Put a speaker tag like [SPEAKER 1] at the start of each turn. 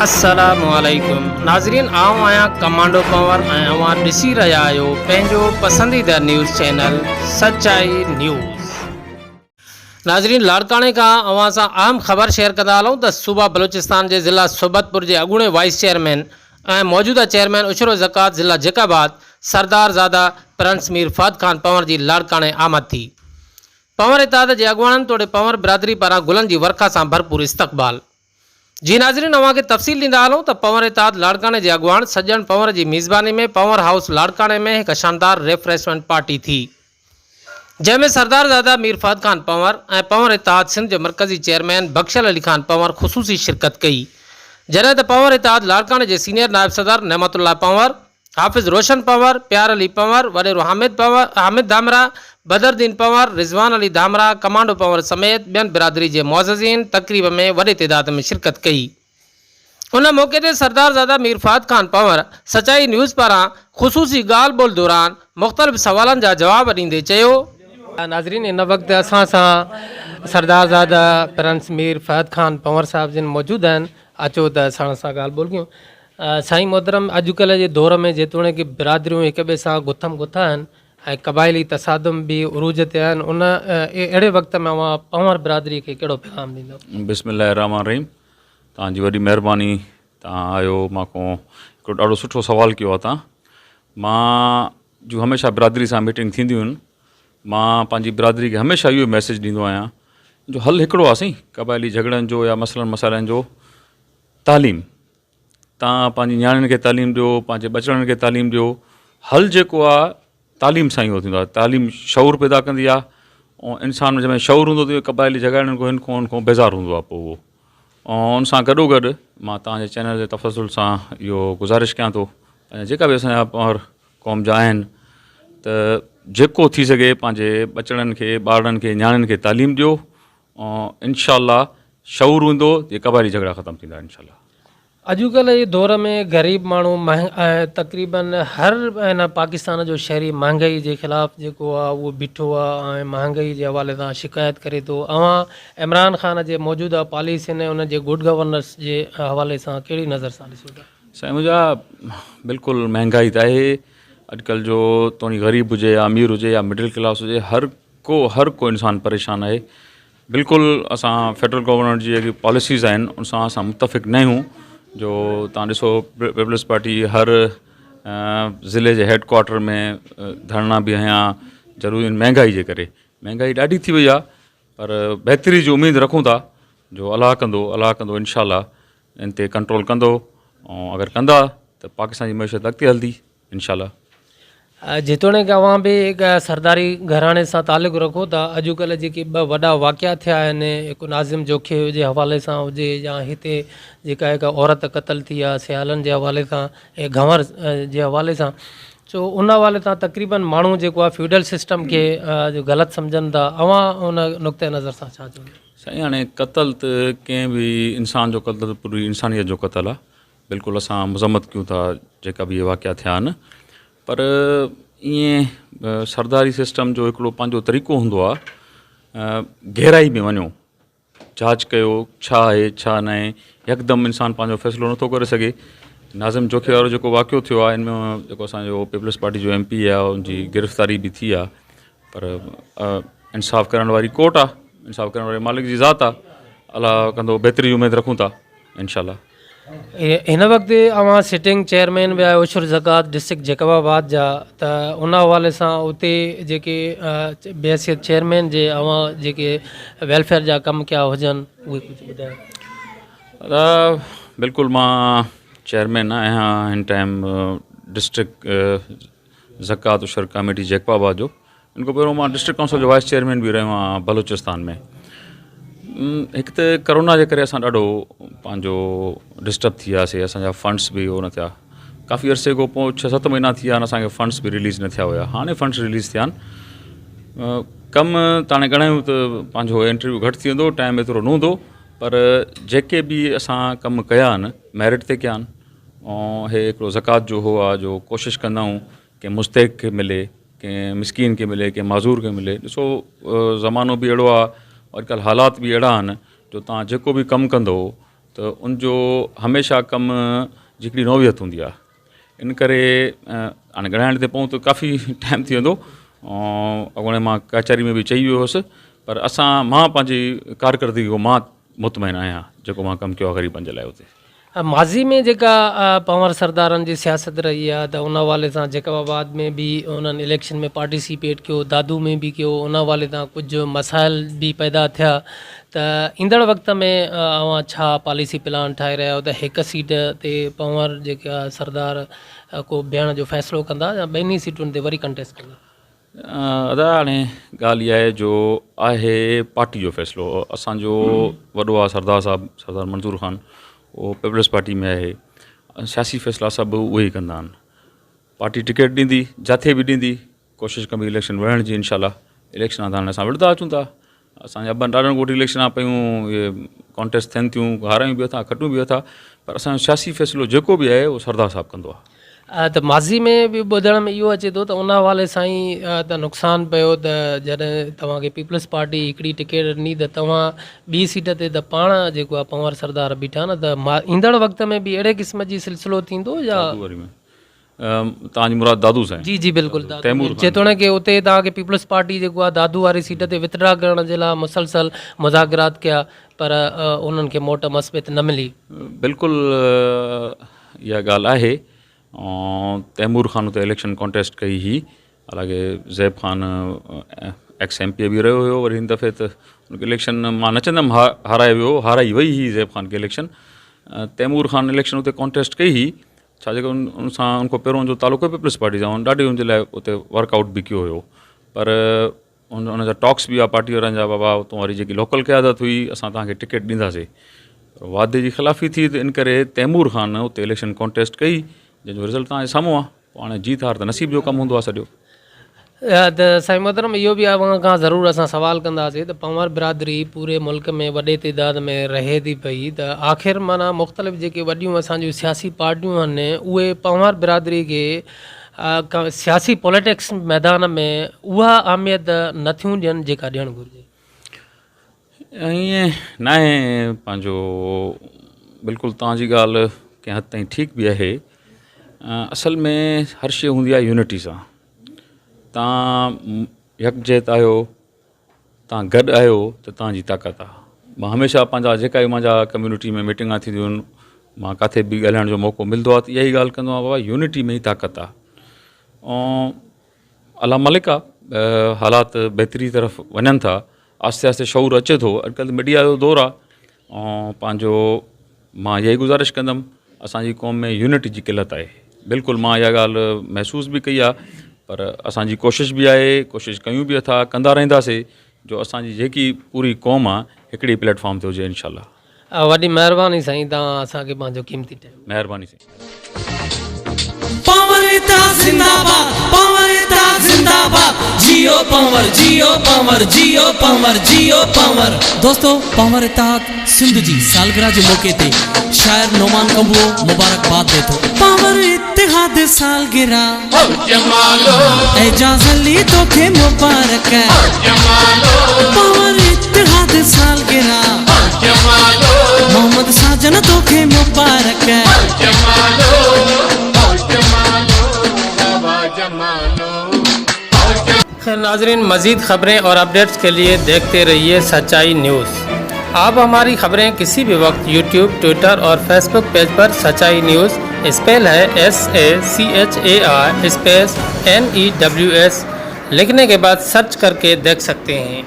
[SPEAKER 1] अस्सलामुअलैकुम नाज़रीन, आऊं आहियां कमांडो पंवर ऐं अवां ॾिसी रहिया आहियो पंहिंजो पसंदीदा न्यूज़ चैनल सचाई न्यूज़। नाज़रीन, लाड़काणे खां अवां सां अहम ख़बर शेयर कंदा हलूं त सूबा बलूचिस्तान जे ज़िला सोबतपुर जे अॻूणे वाइस चेयरमैन ऐं मौजूदा चेयरमैन उशरो ज़कात ज़िला जेकाबाद सरदारज़ादा प्रिंस मीर फहद खान पंवर जी लाड़काणे आमद थी। पंवर इताद जे अॻुवाणनि तोड़े पंवर बिरादरी पारां गुलनि जी वर्खा सां भरपूर इस्तक़बाल। जी नाज़रीन, अवां खे तफ़सील ॾींदा हलूं त पंवर इताद लाड़काणे जे अॻुवाण सज्जन पंवर जी मेज़बानी में पंवर हाउस लाड़काणे में हिकु शानदार रिफ्रेशमेंट पार्टी थी, जंहिंमें सरदारज़ादा मीर फहद खान पंवर ऐं पंवर इताद सिंध जो मरकज़ी चेयरमैन बख्शल अली खान पंवर ख़ुसूसी शिरकत कई, जॾहिं त पंवर इताद लाड़काणे जे सीनियर नायब सदर नेमतुल्लाह पंवर, हाफ़िज़ रोशन पंवर, प्यार अली पंवर, वॾेरो हामिद धामरा, बदरदीन पंवर, रिज़वान अली धामरा, कमांडो पंवर समेत ॿियनि बिरादरी जे मुअज़्ज़ज़ीन तक़रीब में वॾे तइदाद में शिरकत कई। उन मौक़े ते सरदारज़ादा मीर फहद खान पंवर सचाई न्यूज़ पारां ख़ुसूसी ॻाल्हि ॿोल दौरान मुख़्तलिफ़ सवालनि जा जवाब ॾींदे चयो। नाज़रीन, इन वक़्तु असां सां सरदारज़ादा प्रिंस मीर फहद खान पंवर साहिब जिन मौजूदु आहिनि। अचो त साण सां ॻाल्हि ॿोल कयूं। साईं मोहतरम, अॼुकल्ह जे दौर में जेतोणीकि बिरादरियूं हिक ॿिए सां गुथम गुथा आहिनि ऐं क़बाइली तसादुम बि उरूज ते आहिनि, उन अहिड़े वक़्त में अवां पंवर बिरादरी खे कहिड़ो पैगाम ॾींदो?
[SPEAKER 2] बिस्मिल्लाह रहमान रहीम। तव्हांजी वॾी महिरबानी, तव्हां आयो मांखो हिकिड़ो ॾाढो सुठो सुवालु कयो आहे तव्हां। मां जो हमेशह बिरादरी सां मीटिंग थींदियूं आहिनि, मां पंहिंजी बिरादरी खे हमेशह इहो मैसेज ॾींदो आहियां जो हल हिकिड़ो आहे साईं, क़बाइली झगड़नि जो या मसइलनि मसाइलनि जो तालीम। तव्हां पंहिंजी नियाणियुनि खे तालीम ॾियो, पंहिंजे ॿचड़नि खे तालीम ॾियो। हल जेको आहे तालीम सां ई उहो थींदो आहे। तालीम शऊर पैदा कंदी आहे, ऐं इंसान में जंहिंमें शऊर हूंदो त क़बाइली झगड़नि खां हिन खां बेज़ार हूंदो आहे पोइ उहो। ऐं उन सां गॾोगॾु मां तव्हांजे चैनल जे तफ़सुल सां इहो गुज़ारिश कयां थो, जेका बि असांजा पंवर क़ौम जा आहिनि, त जेको थी सघे पंहिंजे ॿचड़नि खे, ॿारनि खे, नियाणियुनि खे तालीम ॾियो, ऐं इनशाअल्लाह शऊर हूंदो त क़बाइली झगड़ा ख़तमु थींदा इनशाअल्लाह।
[SPEAKER 1] अॼुकल्ह जे दौर में ग़रीब माण्हू तक़रीबन हर न पाकिस्तान जो शहरी महांगाई जे ख़िलाफ़ु जेको आहे उहो बीठो आहे ऐं महांगाई जे हवाले सां शिकायत करे थो। अवां इमरान ख़ान जे मौजूदा पॉलिसियुनि ऐं उन जे गुड गवर्नेंस जे हवाले सां कहिड़ी नज़र सां ॾिसो था?
[SPEAKER 2] साईं मुंहिंजा बिल्कुलु महांगाई त आहे अॼुकल्ह जो, तोणी ग़रीब हुजे या अमीर हुजे या मिडिल क्लास हुजे, हर को इंसानु परेशान आहे। बिल्कुलु असां फेडरल गवर्नमेंट जी जेकी पॉलिसीज़ आहिनि उन सां असां मुतफ़िक़ न आहियूं। जो तव्हां ॾिसो पीपल्स पार्टी हर ज़िले जे हेडक्वार्टर में धरना बि हयां ज़रूरी महांगाई जे करे। महांगाई ॾाढी थी वई आहे, पर बहितरी जी उमेदु रखूं था जो अलाह कंदो इनशाअल्लाह इन ते कंट्रोल कंदो, ऐं अगरि कंदा त पाकिस्तान जी मैशत अॻिते हलंदी इनशाअल्लाह।
[SPEAKER 1] जेतोणीकि अवां बि हिकु सरदारी घराणे सां तालुक़ु रखो था, अॼुकल्ह जेके ॿ वॾा वाक़िया थिया आहिनि, हिकु नाज़िम जोखे जे हवाले सां हुजे या हिते जेका हिकु औरत क़तल थी आहे सियालनि जे हवाले सां ऐं गंवर जे हवाले सां, सो उन हवाले सां तक़रीबन माण्हू जेको आहे फ्यूडल सिस्टम खे ग़लति सम्झनि था। अवां उन नुक़्ते नज़र सां छा चवंदा?
[SPEAKER 2] साईं, हाणे क़तल त कंहिं बि इंसान जो क़तल पूरी इंसानियत जो क़तल आहे। बिल्कुलु असां मज़म्मत कयूं था जेका बि इहे वाक़िया थिया आहिनि, पर ईअं सरदारी सिस्टम जो हिकिड़ो पंहिंजो तरीक़ो हूंदो आहे, गहराई में वञो, जांच कयो छा आहे छा न आहे। यकदमि इंसानु पंहिंजो फ़ैसिलो नथो करे सघे। नाज़िम जोखे वारो जेको वाक़ियो थियो आहे, इनमें जेको असांजो पीपल्स पार्टी जो MP आहे उनजी गिरफ़्तारी बि थी आहे, पर इंसाफ़ करण वारी कोर्ट आहे, इंसाफ़ करण वारे मालिक जी ज़ात आहे। अलाह कंदो, बहितरी जी उमेदु रखूं था इनशाअल्लाह।
[SPEAKER 1] हिन वक़्तु अवां सिटिंग चेयरमैन बि आहे उशर ज़कात डिस्ट्रिक्ट जेकाबाद जा, त उन हवाले सां उते जेके बेहसियत चेयरमैन जे अवां जेके वेलफेयर जा कमु कया हुजनि उहे कुझु ॿुधायो?
[SPEAKER 2] बिल्कुलु, मां चेयरमैन आहियां हिन टाइम डिस्ट्रिक्ट ज़कात उशर कमेटी जेकाबाद जो। इन खां पहिरियों मां डिस्ट्रिक्ट काउंसिल जो वाइस चेयरमैन बि रहियो आहियां बलूचिस्तान में। हिकु त करोना जे करे असां ॾाढो पंहिंजो डिस्टर्ब थी वियासीं, असांजा फंड्स बि उहो न थिया। काफ़ी अरसे खां पोइ 6-7 महीना थी विया आहिनि, असांखे फंड्स बि रिलीज़ न थिया हुया। हाणे फंड्स रिलीज़ थिया आहिनि। कमु त हाणे घणायूं त पंहिंजो इंटरव्यू घटि थी वेंदो, टाइम एतिरो न हूंदो, पर जेके बि असां कमु कया आहिनि मेरिट ते कया आहिनि। ऐं हे हिकिड़ो ज़कात जो हो आहे जो कोशिशि कंदा आहियूं कंहिं मुस्तहिक़ खे मिले, कंहिं मिसकीन खे मिले, कंहिं माज़ूर खे मिले। ॾिसो ज़मानो बि अहिड़ो आहे, अॼुकल्ह हालात बि अहिड़ा आहिनि जो तव्हां जेको बि कमु कंदो त त उनजो हमेशह कमु हिकिड़ी नोवियत हूंदी आहे। इन करे हाणे ॻाल्हाइण ते पऊं त काफ़ी टाइम थी वेंदो। अॻोणे मां कचहरी में बि चई वियो हुउसि, पर मां पंहिंजी कारकर्दगी खां मां मुतमइन आहियां जेको मां कमु कयो आहे ग़रीबनि जे लाइ हुते।
[SPEAKER 1] माज़ी में जेका पंवर सरदारनि जी सियासत रही आहे, त उन हवाले सां जैकबाबाद में बि उन्हनि इलेक्शन में पार्टिसिपेट कयो, दादू में बि कयो, उन हवाले सां कुझु मसाइल बि पैदा थिया। त ईंदड़ वक़्त में अवां छा पॉलिसी प्लान ठाहे रहिया आहियो त हिकु सीट ते पंवर जेका सरदार को बीहण जो फ़ैसिलो कंदा या ॿिन्ही सीटुनि ते वरी कंटेस्ट कंदा?
[SPEAKER 2] अदा हाणे ॻाल्हि इहा आहे जो आहे पार्टी जो फ़ैसिलो। असांजो वॾो आहे सरदार साहिबु, सरदार मंज़ूर ख़ान, उहो पीपल्स पार्टी में आहे। सियासी फ़ैसिला सभु उहे ई कंदा आहिनि। पार्टी टिकट ॾींदी, जिथे बि ॾींदी, कोशिशि कंदी इलेक्शन विढ़ण जी। इनशाला इलेक्शन आहे त हाणे असां विढ़ंदा अचूं था। असांजा ॾाढनि ॻोठ इलेक्शन आहे पियूं, इहे कॉन्टेस्ट थियनि थियूं, हारायूं बि अथा, खटूं बि अथा, पर असांजो सियासी फ़ैसिलो जेको बि आहे उहो सरदार साहिबु कंदो आहे।
[SPEAKER 1] त माज़ी में बि ॿुधण में इहो अचे थो त उन हवाले सां ई त नुक़सानु पियो त जॾहिं तव्हांखे पीपल्स पार्टी हिकिड़ी टिकट ॾिनी त तव्हां ॿी सीट ते त पाण जेको आहे पंवर सरदार बीठा न, त ईंदड़ वक़्त में बि अहिड़े क़िस्म जी सिलसिलो थींदो या?
[SPEAKER 2] तव्हांजी मुराद दादू साईं?
[SPEAKER 1] जी जी बिल्कुलु, जेतोणीकि उते तव्हांखे पीपल्स पार्टी जेको आहे दादू वारी सीट ते विथड्रा करण जे लाइ मुसलसल मुज़ाकरात कया, पर उन्हनि खे मोट मस्बित न मिली।
[SPEAKER 2] बिल्कुलु इहा ॻाल्हि आहे। तैमूर ख़ान उते इलेक्शन कॉन्टेस्ट कई हुई, हालांकि ज़ैब ख़ान एक्स MP बि रहियो हुयो। वरी हिन दफ़े त उनखे इलेक्शन मां न चवंदुमि हाराए वियो, हाराई वई हुई ज़ैब ख़ान खे इलेक्शन। तैमूर ख़ान इलेक्शन उते कॉन्टेस्ट कई हुई, छा जेको उन सां उनखां पहिरों जो तालुको पीपल्स पार्टी सां, ॾाढी उनजे लाइ उते वर्कआउट बि कयो हुयो। पर उनजा टॉक्स बि आहे पार्टी वारनि जा, बाबा उतां वारी जेकी लोकल क़यादत हुई, असां तव्हांखे टिकट ॾींदासीं, पर वादे जी ख़िलाफ़ी थी। त इन करे तैमूर ख़ान उते इलेक्शन कॉन्टेस्ट कई, जंहिंजो रिज़ल्ट तव्हांजे साम्हूं आहे। पोइ हाणे जीत हार त नसीब जो कमु हूंदो आहे सॼो।
[SPEAKER 1] त साईं मोहतरम, इहो बि अवां खां ज़रूरु असां सवाल कंदासीं त पंवर बिरादरी पूरे मुल्क में वॾे तइदाद में रहे थी पई, त आख़िर माना मुख़्तलिफ़ जेके वॾियूं असांजूं सियासी पार्टियूं आहिनि, उहे पंवर बिरादरी खे सियासी पॉलिटिक्स मैदान में उहा अहमियत नथियूं ॾियनि जेका ॾियणु घुरिजे?
[SPEAKER 2] ईअं न आहे पंहिंजो। बिल्कुलु तव्हांजी ॻाल्हि कंहिं हद ताईं ठीकु बि आहे। असल में हर शइ हूंदी आहे यूनिटी सां। तव्हां यकजहत आहियो, तव्हां गॾु आहियो, त तव्हांजी ताक़त आहे। मां हमेशह पंहिंजा जेका बि मुंहिंजा कम्यूनिटी में मीटिंगां थींदियूं आहिनि, मां किथे बि ॻाल्हाइण जो मौक़ो मिलंदो आहे त इहा ई ॻाल्हि कंदो आहियां, बाबा यूनिटी में ई ताक़त आहे। ऐं अल्लाह मलिक आहे, हालात बहितरी तरफ़ वञनि था, आस्ते आस्ते शऊर अचे थो। अॼुकल्ह मीडिया जो दौरु आहे, ऐं पंहिंजो मां इहा ई गुज़ारिश कंदुमि, असांजी क़ौम में यूनिटी जी किलत आहे। बिल्कुलु मां इहा ॻाल्हि महसूस बि कई आहे, पर असांजी कोशिशि बि आहे, कोशिशि कयूं बि अथा, कंदा रहंदासीं, जो असांजी जेकी पूरी क़ौम आहे हिकिड़ी प्लेटफॉर्म ते हुजे। इनशाला
[SPEAKER 1] वॾी महिरबानी साईं, तव्हां असांखे पंहिंजो क़ीमती टाइम।
[SPEAKER 2] महिरबानी साईं।
[SPEAKER 3] पंवरता जिंदाबाद, पंवरता जिंदाबाद, जियो पंवर, जियो पंवर, जियो पंवर, जियो पंवर। दोस्तों, पंवरता सिंध जी सालगिरह जे मौके ते शायर नोमान कंबो मुबारकबाद दे थो। पंवर इत्तेहाद सालगिरह एजाज अली तोखे मुबारक। पंवर इत्तेहाद सालगिरह मोहम्मद साजन तोखे मुबारक।
[SPEAKER 1] नाजरीन, मज़ीद ख़बरें और अपडेट्स के लिए देखते रहिए सच्चाई न्यूज़। आप हमारी खबरें किसी भी वक्त यूट्यूब, ट्विटर और फेसबुक पेज पर सच्चाई न्यूज़, स्पेल है SACHAI स्पेस NEWS लिखने के बाद सर्च करके देख सकते हैं।